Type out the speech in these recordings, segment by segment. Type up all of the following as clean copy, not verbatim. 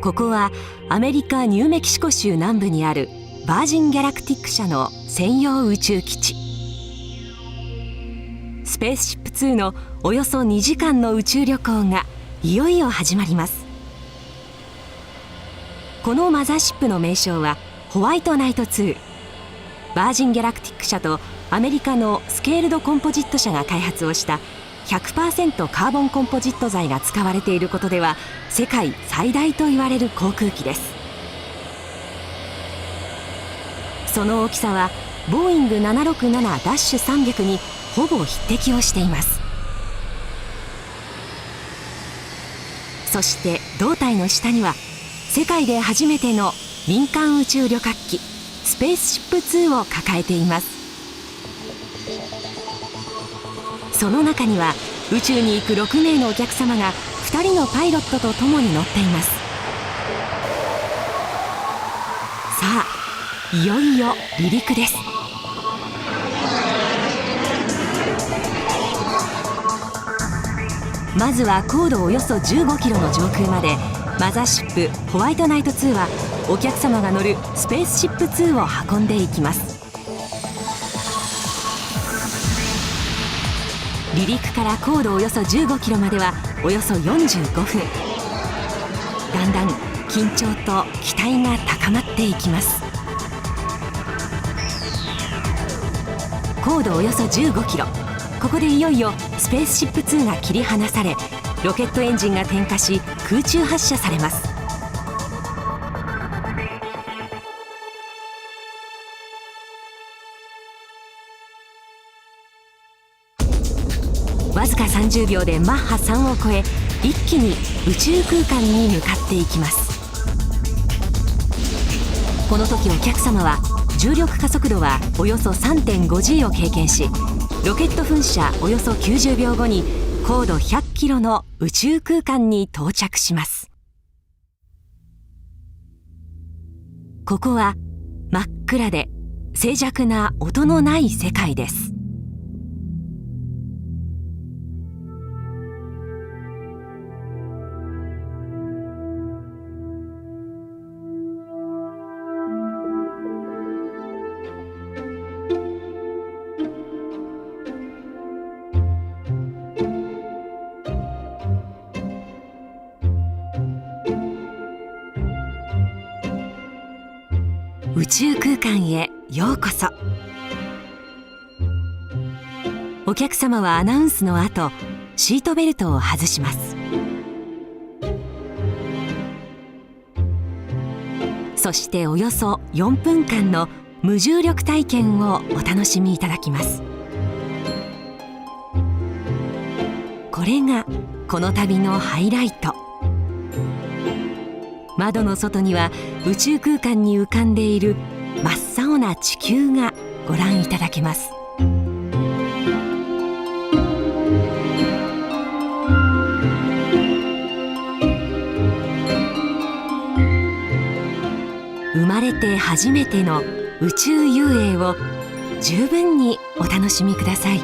ここはアメリカ・ニューメキシコ州南部にあるバージン・ギャラクティック社の専用宇宙基地。スペースシップ2のおよそ2時間の宇宙旅行がいよいよ始まります。このマザーシップの名称はホワイトナイト2。バージン・ギャラクティック社とアメリカのスケールドコンポジット社が開発をした 100% カーボンコンポジット材が使われていることでは世界最大と言われる航空機です。その大きさはボーイング 767-300 にほぼ匹敵をしています。そして胴体の下には世界で初めての民間宇宙旅客機スペースシップ2を抱えています。その中には宇宙に行く6名のお客様が2人のパイロットと共に乗っています。さあ、いよいよ離陸です。まずは高度およそ15キロの上空までマザーシップホワイトナイト2はお客様が乗るスペースシップ2を運んでいきます。離陸から高度およそ15キロまではおよそ45分。だんだん緊張と期待が高まっていきます。高度およそ15キロ、ここでいよいよスペースシップ2が切り離されロケットエンジンが点火し空中発射されます。わずか30秒でマッハ3を超え一気に宇宙空間に向かっていきます。この時お客様は重力加速度はおよそ 3.5G を経験しロケット噴射およそ90秒後に高度100キロの宇宙空間に到着します。ここは真っ暗で静寂な音のない世界です。宇宙空間へようこそ。お客様はアナウンスの後シートベルトを外します。そしておよそ4分間の無重力体験をお楽しみいただきます。これがこの旅のハイライト。窓の外には宇宙空間に浮かんでいる真っ青な地球がご覧いただけます。生まれて初めての宇宙遊泳を十分にお楽しみください。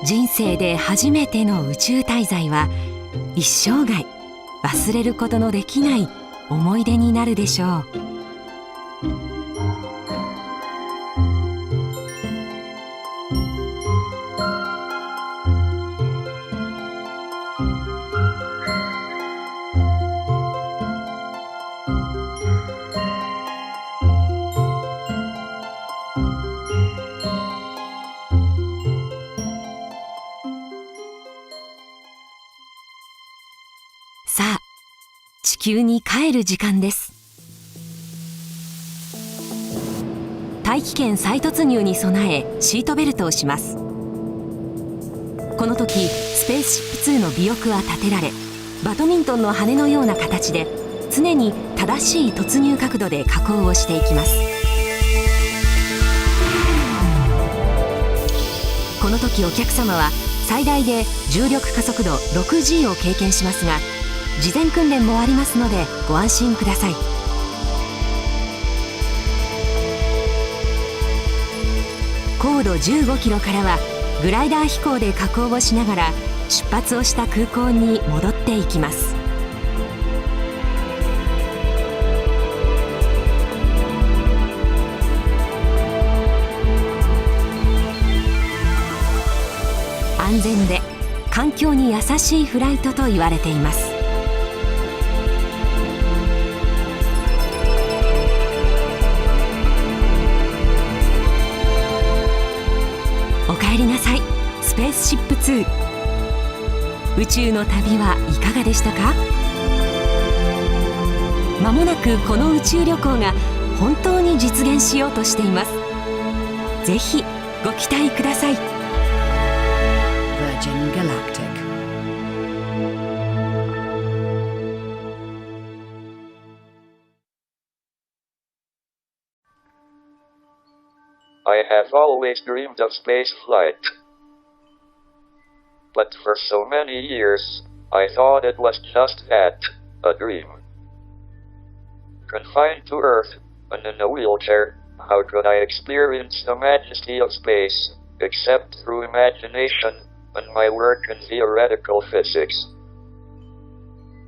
人生で初めての宇宙滞在は一生涯忘れることのできない思い出になるでしょう。さあ、地球に帰る時間です。大気圏再突入に備えシートベルトをします。この時スペースシップ2の尾翼は立てられバドミントンの羽のような形で常に正しい突入角度で下降をしていきます。この時お客様は最大で重力加速度 6G を経験しますが、事前訓練もありますのでご安心ください。高度15キロからはグライダー飛行で下降をしながら出発をした空港に戻っていきます。安全で環境に優しいフライトと言われています。おかえりなさい、スペースシップ2。宇宙の旅はいかがでしたか？まもなくこの宇宙旅行が本当に実現しようとしています。ぜひご期待ください。Virgin Galactic. I have always dreamed of space flight. But for so many years, I thought it was just that, a dream. Confined to Earth, and in a wheelchair, how could I experience the majesty of space, except through imagination and my work in theoretical physics?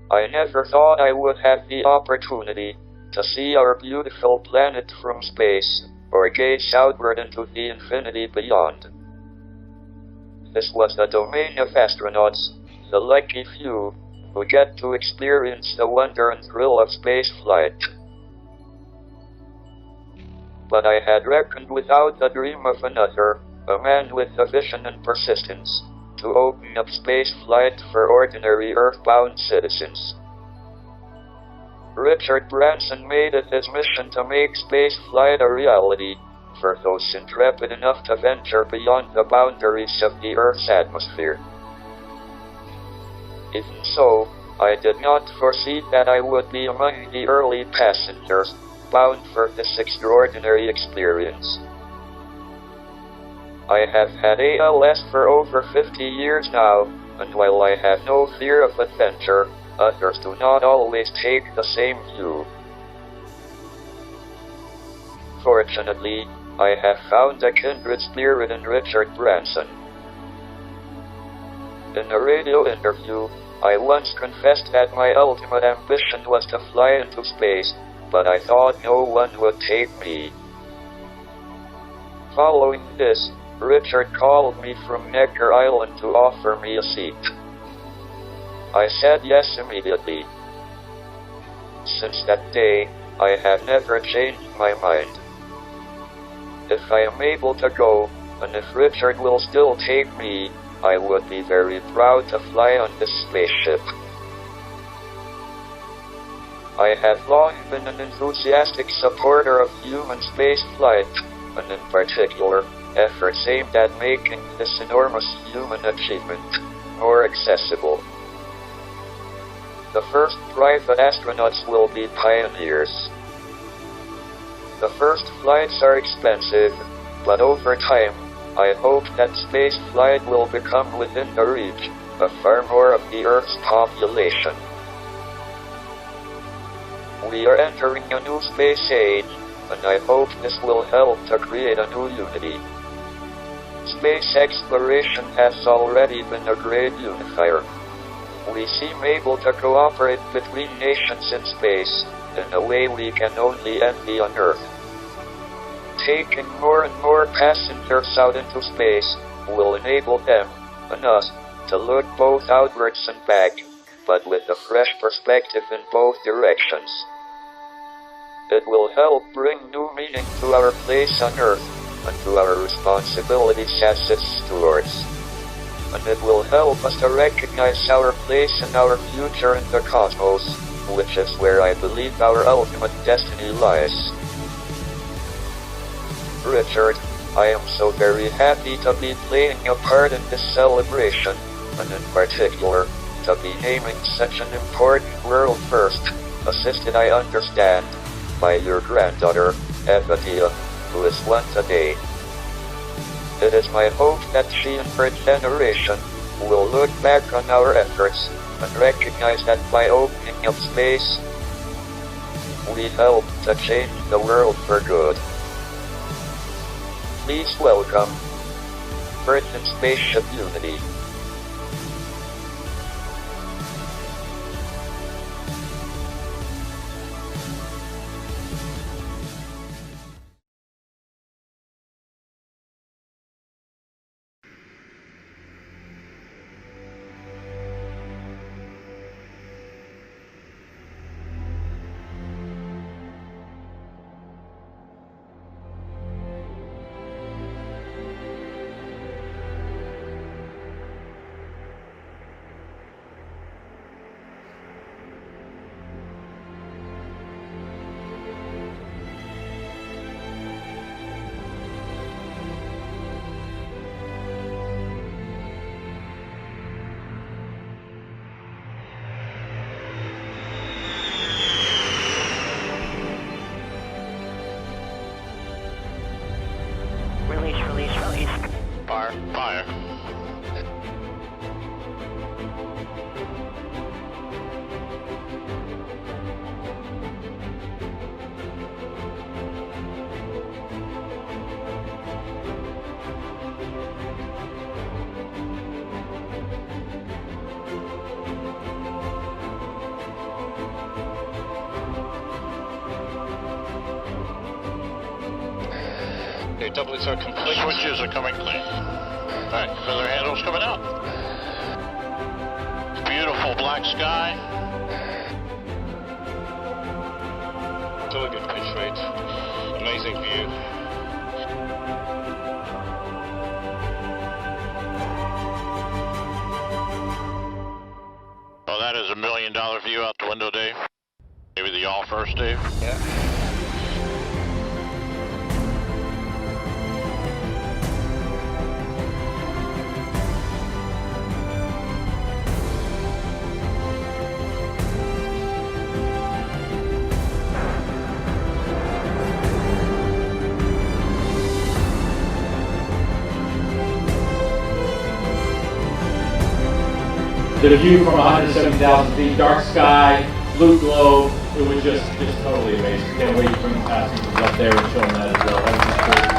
I never thought I would have the opportunity to see our beautiful planet from space, or gaze outward into the infinity beyond. This was the domain of astronauts, the lucky few, who get to experience the wonder and thrill of space flight. But I had reckoned without the dream of another, a man with a vision and persistence, to open up space flight for ordinary earthbound citizens. Richard Branson made it his mission to make space flight a reality for those intrepid enough to venture beyond the boundaries of the Earth's atmosphere. Even so, I did not foresee that I would be among the early passengers bound for this extraordinary experience. I have had ALS for over 50 years now, and while I have no fear of adventure, others do not always take the same view. Fortunately, I have found a kindred spirit in Richard Branson. In a radio interview, I once confessed that my ultimate ambition was to fly into space, but I thought no one would take me. Following this, Richard called me from Necker Island to offer me a seat. I said yes immediately. Since that day, I have never changed my mind. If I am able to go, and if Richard will still take me, I would be very proud to fly on this spaceship. I have long been an enthusiastic supporter of human space flight, and in particular, efforts aimed at making this enormous human achievement more accessible. The first private astronauts will be pioneers. The first flights are expensive, but over time, I hope that space flight will become within the reach of far more of the Earth's population. We are entering a new space age, and I hope this will help to create a new unity. Space exploration has already been a great unifier. We seem able to cooperate between nations in space in a way we can only envy on Earth. Taking more and more passengers out into space will enable them, and us, to look both outwards and back, but with a fresh perspective in both directions. It will help bring new meaning to our place on Earth, and to our responsibilities as its stewards. And it will help us to recognize our place and our future in the cosmos, which is where I believe our ultimate destiny lies. Richard, I am so very happy to be playing a part in this celebration, and in particular, to be naming such an important world first, assisted, I understand, by your granddaughter, Evadia, who is one today. It is my hope that she and her generation will look back on our efforts and recognize that by opening up space, we helped to change the world for good. Please welcome Earth and Spaceship Unity. Release. Fire. Okay, doublets are complete. Switches are coming clean. Alright, feather handles coming out. Beautiful black sky. Still a good pitch rate. Amazing view. Well, that is $1 million view out the window, Dave. Maybe the all first, Dave? Yeah. The view from 170,000 feet, dark sky, blue globe, it was just totally amazing. Can't wait to bring the passengers up there and show them that as well. That was just cool.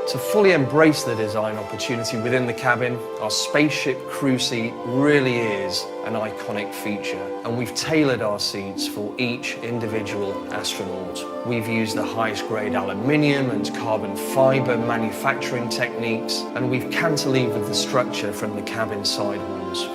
To fully embrace the design opportunity within the cabin, our spaceship crew seat really is an iconic feature, and we've tailored our seats for each individual astronaut. We've used the highest grade aluminium and carbon fiber manufacturing techniques, and we've cantilevered the structure from the cabin sidewalls.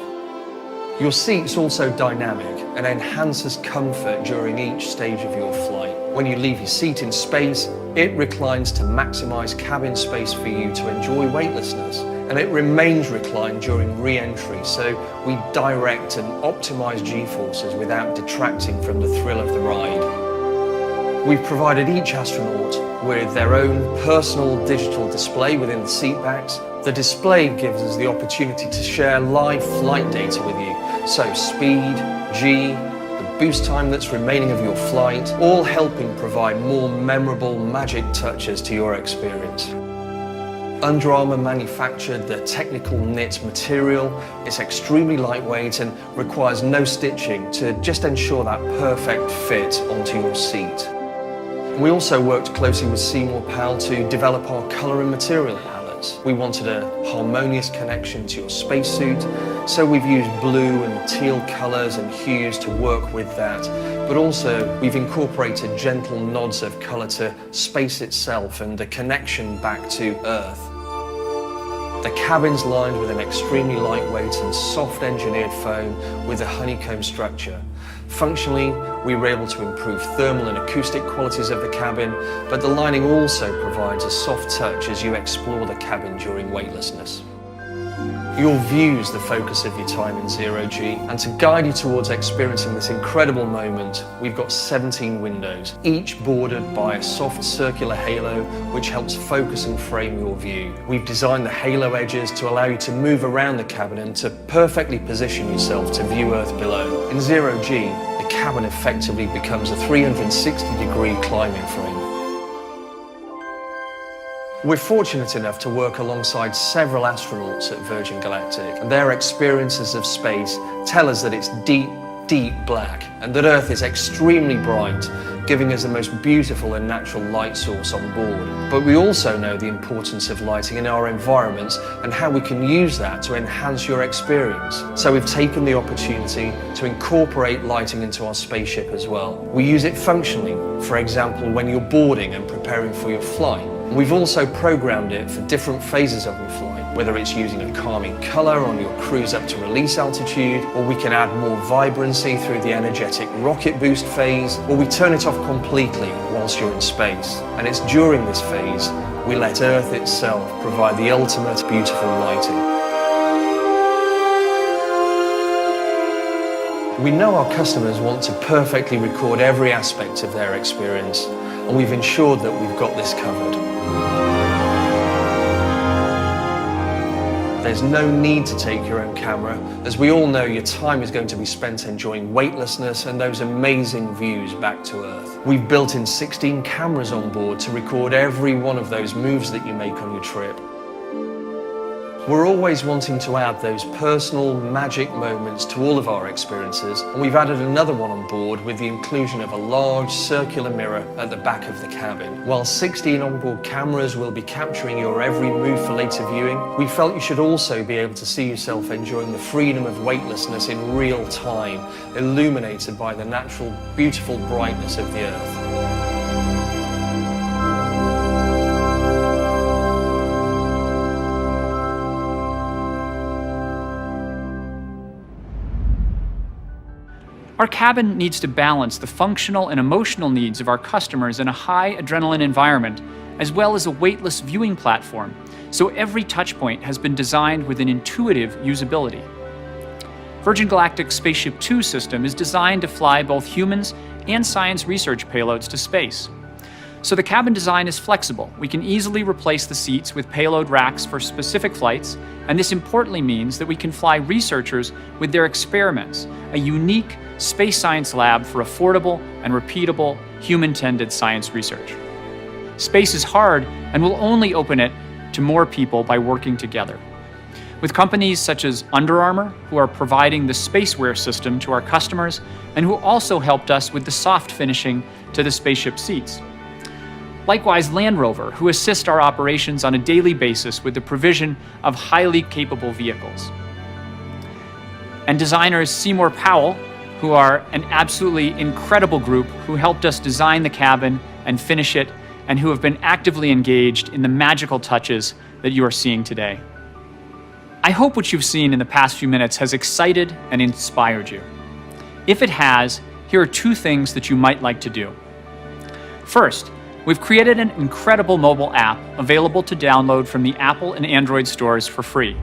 Your seat's also dynamic and enhances comfort during each stage of your flight. When you leave your seat in space, it reclines to maximize cabin space for you to enjoy weightlessness, and it remains reclined during re-entry, so we direct and optimize G-forces without detracting from the thrill of the ride. We've provided each astronaut with their own personal digital display within the seat backs. The display gives us the opportunity to share live flight data with you, so speed, G, the boost time that's remaining of your flight, all helping provide more memorable magic touches to your experience. Under Armour manufactured the technical knit material. It's extremely lightweight and requires no stitching to just ensure that perfect fit onto your seat. We also worked closely with Seymour Powell to develop our colour and material palettes. We wanted a harmonious connection to your spacesuit, so we've used blue and teal colours and hues to work with that. But also, we've incorporated gentle nods of colour to space itself and a connection back to Earth. The cabin's lined with an extremely lightweight and soft engineered foam with a honeycomb structure. Functionally, we were able to improve thermal and acoustic qualities of the cabin, but the lining also provides a soft touch as you explore the cabin during weightlessness. Your view is the focus of your time in zero-G, and to guide you towards experiencing this incredible moment, we've got 17 windows, each bordered by a soft circular halo which helps focus and frame your view. We've designed the halo edges to allow you to move around the cabin and to perfectly position yourself to view Earth below. In zero-G, the cabin effectively becomes a 360-degree climbing frame. We're fortunate enough to work alongside several astronauts at Virgin Galactic, and their experiences of space tell us that it's deep, deep black, and that Earth is extremely bright, giving us the most beautiful and natural light source on board. But we also know the importance of lighting in our environments and how we can use that to enhance your experience. So we've taken the opportunity to incorporate lighting into our spaceship as well. We use it functionally, for example, when you're boarding and preparing for your flight. We've also programmed it for different phases of your flight, whether it's using a calming color on your cruise up to release altitude, or we can add more vibrancy through the energetic rocket boost phase, or we turn it off completely whilst you're in space. And it's during this phase we let Earth itself provide the ultimate beautiful lighting. We know our customers want to perfectly record every aspect of their experience, and we've ensured that we've got this covered. There's no need to take your own camera, as we all know your time is going to be spent enjoying weightlessness and those amazing views back to Earth. We've built in 16 cameras on board to record every one of those moves that you make on your trip. We're always wanting to add those personal, magic moments to all of our experiences, and we've added another one on board with the inclusion of a large circular mirror at the back of the cabin. While 16 onboard cameras will be capturing your every move for later viewing, we felt you should also be able to see yourself enjoying the freedom of weightlessness in real time, illuminated by the natural, beautiful brightness of the Earth. Our cabin needs to balance the functional and emotional needs of our customers in a high adrenaline environment, as well as a weightless viewing platform, so every touchpoint has been designed with an intuitive usability. Virgin Galactic's Spaceship Two system is designed to fly both humans and science research payloads to space. So the cabin design is flexible. We can easily replace the seats with payload racks for specific flights, and this importantly means that we can fly researchers with their experiments, a unique space science lab for affordable and repeatable human-tended science research. Space is hard, and we'll only open it to more people by working together. With companies such as Under Armour, who are providing the spaceware system to our customers, and who also helped us with the soft finishing to the spaceship seats. Likewise, Land Rover, who assist our operations on a daily basis with the provision of highly capable vehicles. And designers Seymour Powell, who are an absolutely incredible group who helped us design the cabin and finish it, and who have been actively engaged in the magical touches that you are seeing today. I hope what you've seen in the past few minutes has excited and inspired you. If it has, here are two things that you might like to do. First, we've created an incredible mobile app available to download from the Apple and Android stores for free.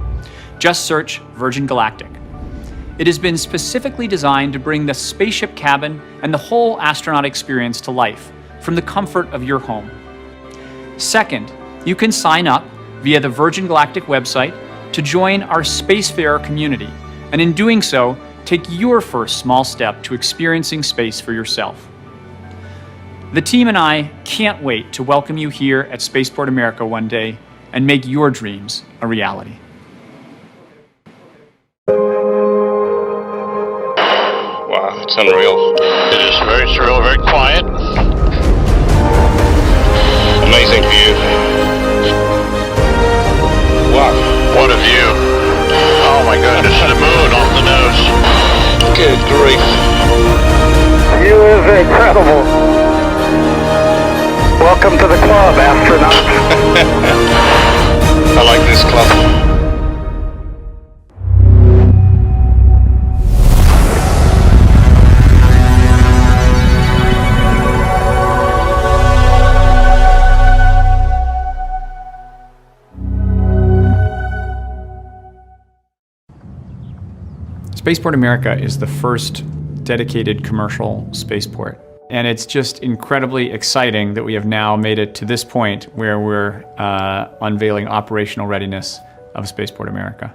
Just search Virgin Galactic. It has been specifically designed to bring the spaceship cabin and the whole astronaut experience to life from the comfort of your home. Second, you can sign up via the Virgin Galactic website to join our Spacefarer community, and in doing so, take your first small step to experiencing space for yourself. The team and I can't wait to welcome you here at Spaceport America one day and make your dreams a reality. Wow, it's unreal. It is very surreal, very quiet. Amazing view. Wow, what a view. Oh my goodness, the moon off the nose. Good grief. View is incredible. Welcome to the club, astronauts. I like this club. Spaceport America is the first dedicated commercial spaceport. And it's just incredibly exciting that we have now made it to this point where we're unveiling operational readiness of Spaceport America.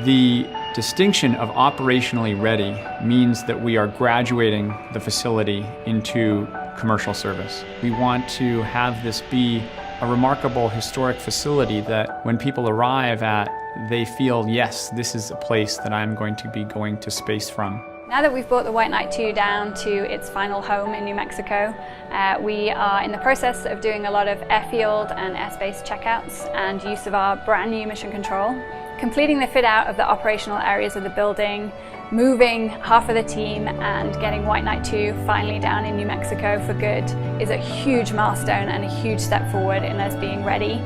The distinction of operationally ready means that we are graduating the facility into commercial service. We want to have this be a remarkable historic facility that when people arrive at, they feel, yes, this is a place that I'm going to be going to space from. Now that we've brought the White Knight 2 down to its final home in New Mexico, we are in the process of doing a lot of airfield and airspace checkouts and use of our brand new mission control, completing the fit out of the operational areas of the building, moving half of the team and getting White Knight 2 finally down in New Mexico for good is a huge milestone and a huge step forward in us being ready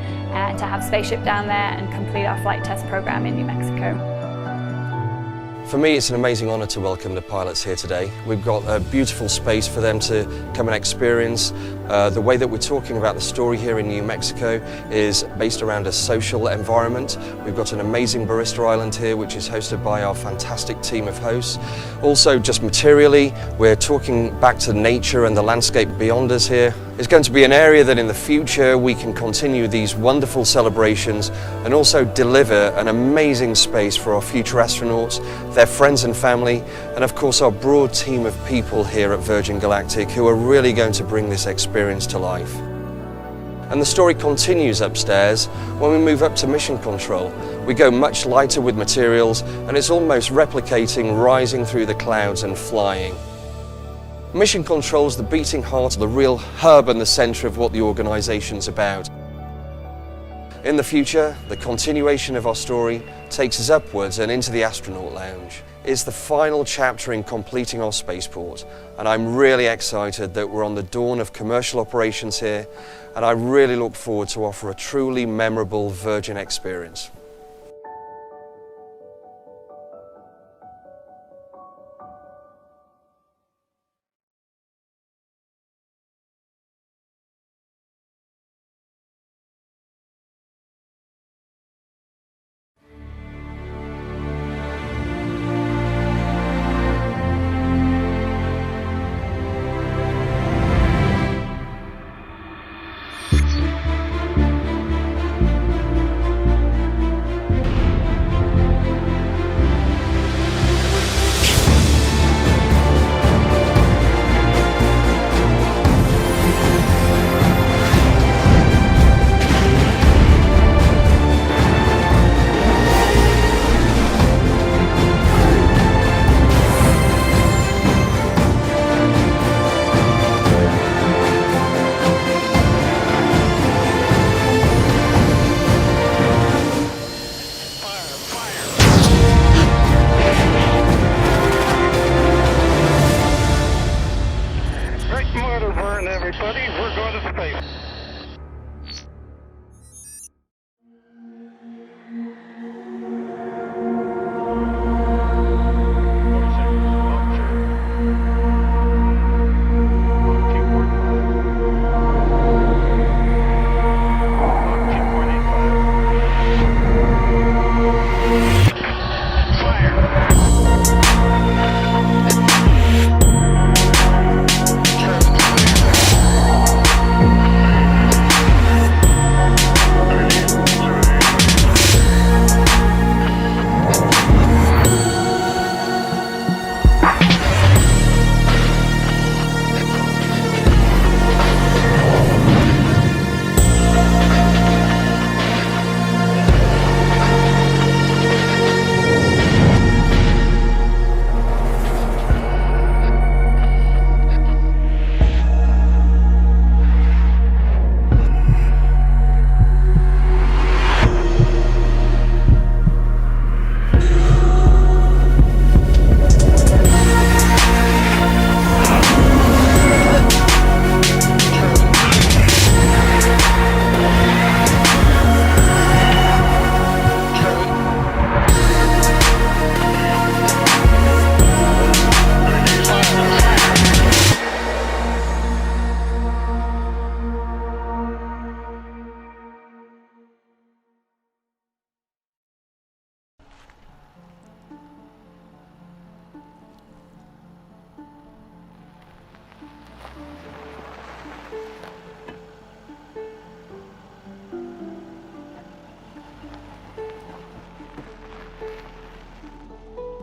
to have spaceship down there and complete our flight test program in New Mexico. For me, it's an amazing honour to welcome the pilots here today. We've got a beautiful space for them to come and experience. The way that we're talking about the story here in New Mexico is based around a social environment. We've got an amazing barista island here, which is hosted by our fantastic team of hosts. Also, just materially, we're talking back to nature and the landscape beyond us here. It's going to be an area that in the future we can continue these wonderful celebrations and also deliver an amazing space for our future astronauts, their friends and family, and of course our broad team of people here at Virgin Galactic who are really going to bring this experience to life. And the story continues upstairs when we move up to mission control. We go much lighter with materials and it's almost replicating rising through the clouds and flying. Mission control is the beating heart, the real hub and the centre of what the organisation's about. In the future, the continuation of our story takes us upwards and into the astronaut lounge. It's the final chapter in completing our spaceport, and I'm really excited that we're on the dawn of commercial operations here, and I really look forward to offer a truly memorable Virgin experience. Everybody, we're going to space.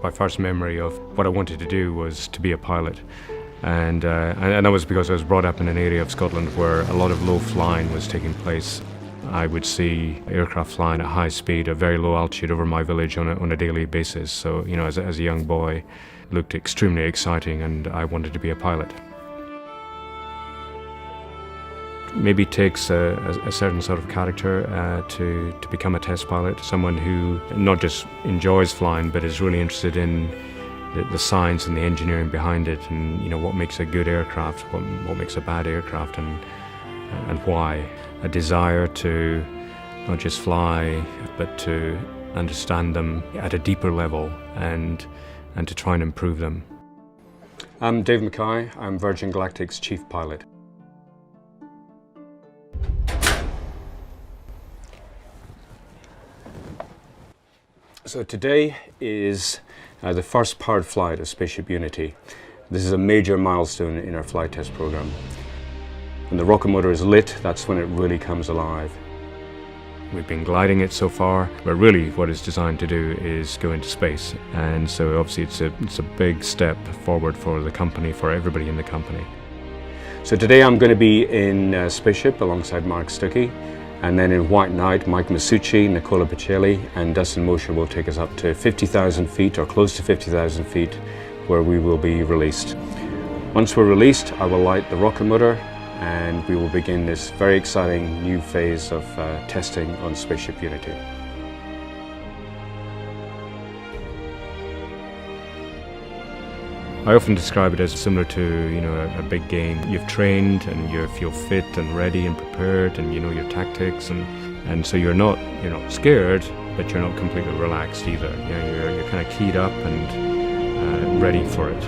My first memory of what I wanted to do was to be a pilot. And that was because I was brought up in an area of Scotland where a lot of low flying was taking place. I would see aircraft flying at high speed at very low altitude over my village on a daily basis. So, you know, as a young boy, it looked extremely exciting, and I wanted to be a pilot. Maybe it takes a certain sort of character to become a test pilot, someone who not just enjoys flying but is really interested in the science and the engineering behind it, and you know what makes a good aircraft, what makes a bad aircraft, and why. A desire to not just fly but to understand them at a deeper level and to try and improve them. I'm Dave Mackay. I'm Virgin Galactic's chief pilot. So today is the first powered flight of Spaceship Unity. This is a major milestone in our flight test program. When the rocket motor is lit, that's when it really comes alive. We've been gliding it so far, but really what it's designed to do is go into space. And so obviously it's a big step forward for the company, for everybody in the company. So today I'm going to be in Spaceship alongside Mark Stuckey. And then in White Knight, Mike Masucci, Nicola Pacelli, and Dustin Mosher will take us up to 50,000 feet, or close to 50,000 feet, where we will be released. Once we're released, I will light the rocket motor, and we will begin this very exciting new phase of testing on Spaceship Unity. I often describe it as similar to, you know, a big game. You've trained and you feel fit and ready and prepared, and you know your tactics, and so you're not scared, but you're not completely relaxed either. You know, you're kind of keyed up and ready for it.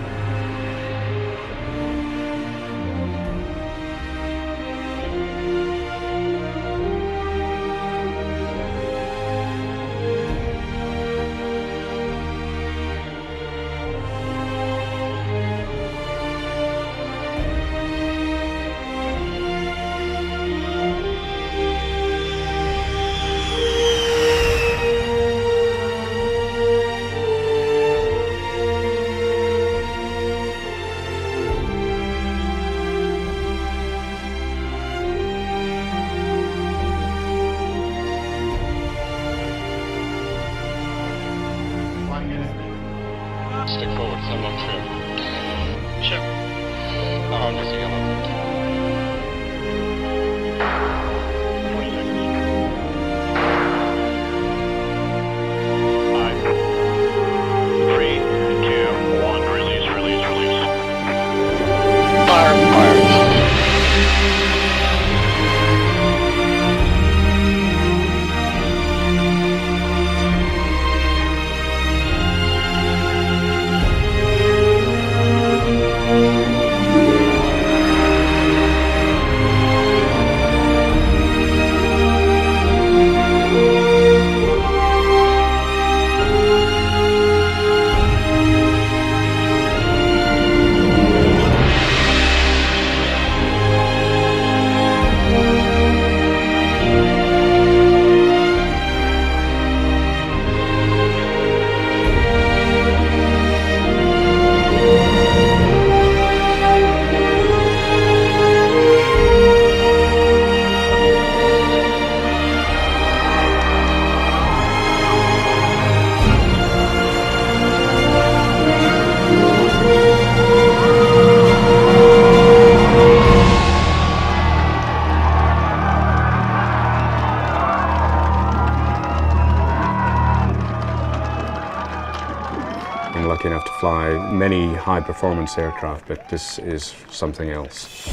Stick forward, send on trip. Chip. Oh, just a yellow. 5, 3, 2, 1, release. Fire. I'm lucky enough to fly many high-performance aircraft, but this is something else.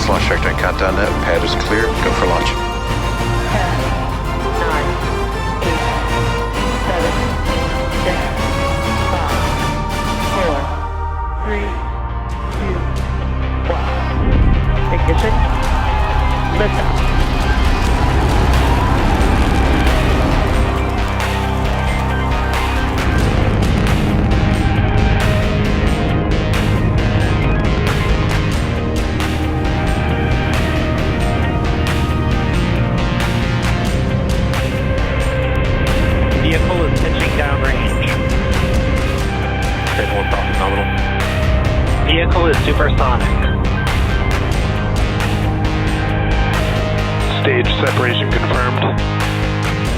First launch trajectory and countdown now. Pad is clear. Go for launch. 10, 9, 8, 7, 6, 5, 4, 3, 2, 1. Ignition. Liftoff. Vehicle is pitching downrange. Trade hold profit nominal. Vehicle is supersonic. Stage separation confirmed.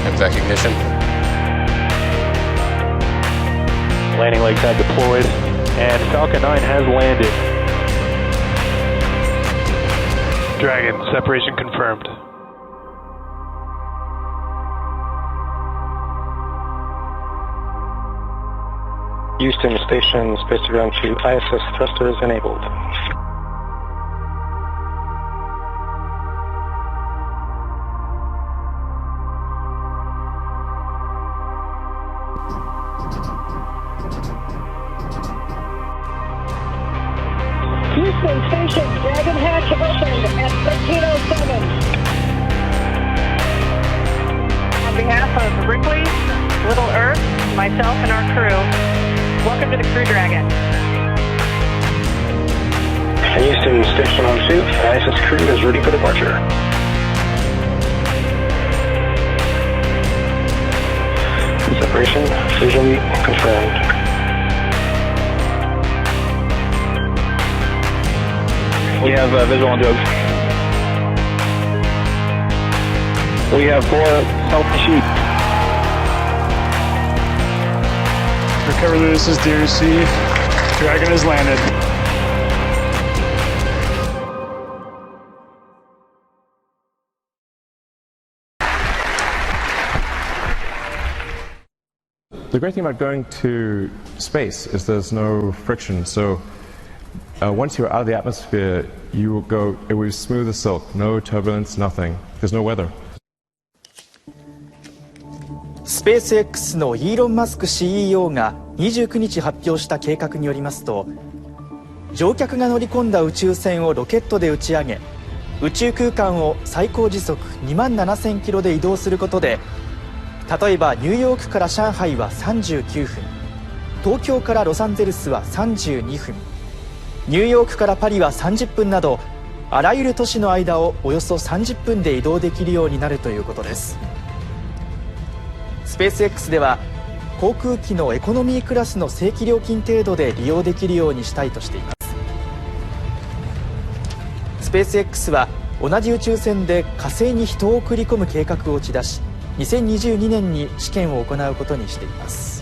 Exec ignition. Landing legs have deployed, and Falcon 9 has landed. Dragon, separation confirmed. Houston Station, space ground to ISS thrusters enabled. Houston Station, Dragon hatch opened at 13:07. On behalf of Ripley, Little Earth, myself, and our crew, welcome to the Crew Dragon. Houston Station on suit, ISS crew is ready for departure. Separation visually confirmed. We have visual on Doug. We have 4 healthy sheep. Recover this is DRC. Dragon has landed. The great thing about going to space is there's no friction. So once you're out of the atmosphere, you will go, it will be smooth as silk. No turbulence, nothing. There's no weather. スペース X のイーロン・マスク CEO が29日発表した計画によりますと、乗客が乗り込んだ宇宙船をロケットで打ち上げ、宇宙空間を最高時速2万7000キロで移動することで、例えばニューヨークから上海は39分、東京からロサンゼルスは32分、ニューヨークからパリは30分など、あらゆる都市の間をおよそ30分で移動できるようになるということです。スペース X では航空機のエコノミークラスの正規料金程度で利用できるようにしたいとしています。スペース X は同じ宇宙船で火星に人を送り込む計画を打ち出し、2022年に試験を行うことにしています。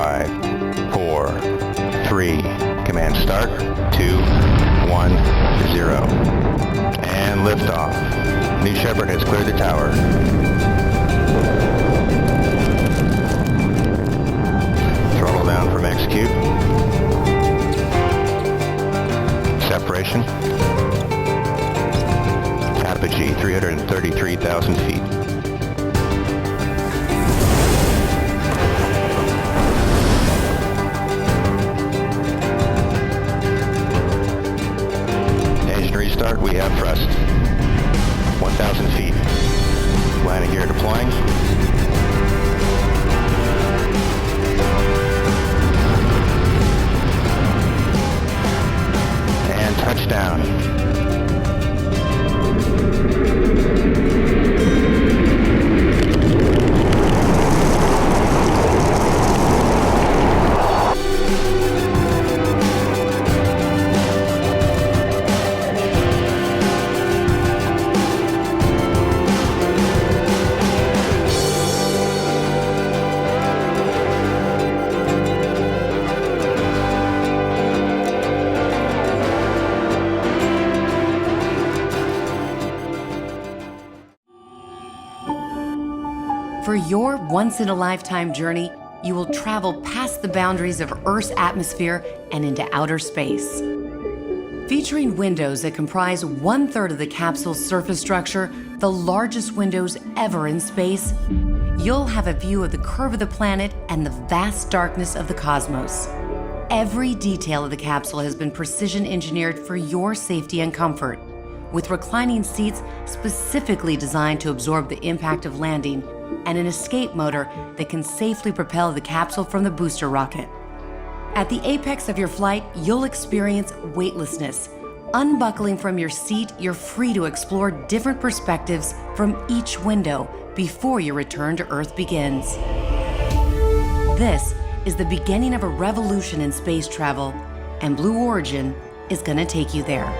5, 4, 3, command start, 2, 1, 0. And liftoff. New Shepard has cleared the tower. Throttle down from execute. Separation. Apogee, 333,000 feet. Engine restart, we have thrust. 1,000 feet. Landing gear deploying. And touchdown. For your once-in-a-lifetime journey, you will travel past the boundaries of Earth's atmosphere and into outer space. Featuring windows that comprise 1/3 of the capsule's surface structure, the largest windows ever in space, you'll have a view of the curve of the planet and the vast darkness of the cosmos. Every detail of the capsule has been precision engineered for your safety and comfort, with reclining seats specifically designed to absorb the impact of landing and an escape motor that can safely propel the capsule from the booster rocket. At the apex of your flight, you'll experience weightlessness. Unbuckling from your seat, you're free to explore different perspectives from each window before your return to Earth begins. This is the beginning of a revolution in space travel, and Blue Origin is going to take you there.